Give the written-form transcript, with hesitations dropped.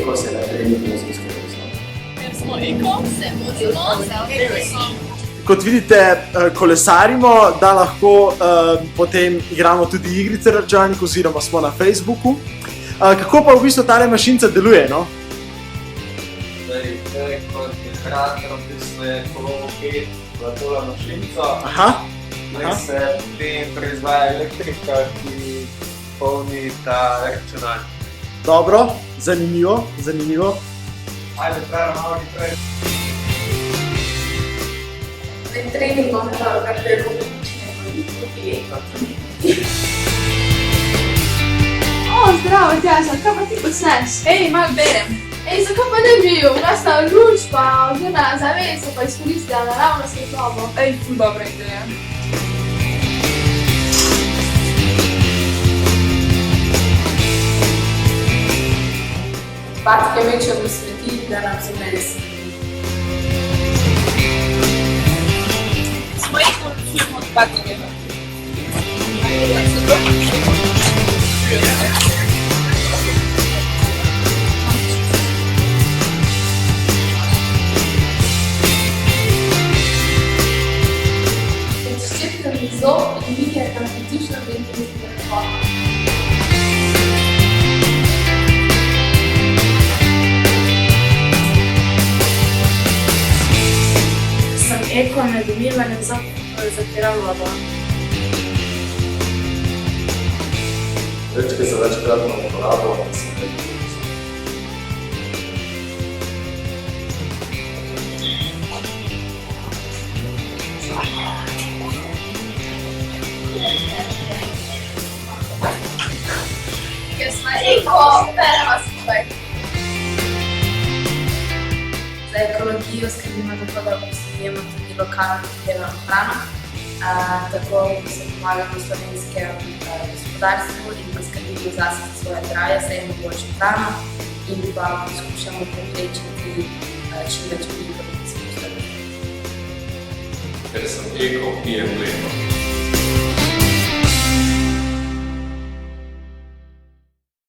eko se na treningu zimske proizvode? Ker smo eko, se vozimo, Kot vidite, kolesarimo, da lahko potem igramo tudi igrice na računalniku oziroma smo na Facebooku. Kako pa v bistvu tale mašinca deluje, no? Zdaj, kot generator, v bistvu je kolo-pet v tole mašinco. Zdaj se potem proizvaja elektrika, ki polni ta računalnik. Dobro, zanimivo. Ajde, pravno malo naprej. Med treningom kar preko počne Zdravo, Tjaša, kaj pa ti počneš? malo berem. Zakaj pa ne bi ugasnila luč pa vzela zaveso pa izkoristila naravno svetlobo? Ful dobra ideja. Patke mečemo sveti, da nam se ne desi. Smo eko rečujemo od patke. Odščepkami zob in vihajte na kritično ventilnega prehoda. Sem eko med umivanjem zatiral vodo. Vrečke za večkratno uporabo in se ne bi. Ker smo eko, beremo skupaj. Za ekologijo skrbimo tako, da jemo tudi lokalno pridelano hrano. Tako se pomagamo slovenskemu gospodarstvu in pa skrbimo zase za svoje zdravje, sejemo boljšo hrano in pa poskušamo preprečiti čim več veliko, da bi se postavili. Ker sem eko, pijem mleko.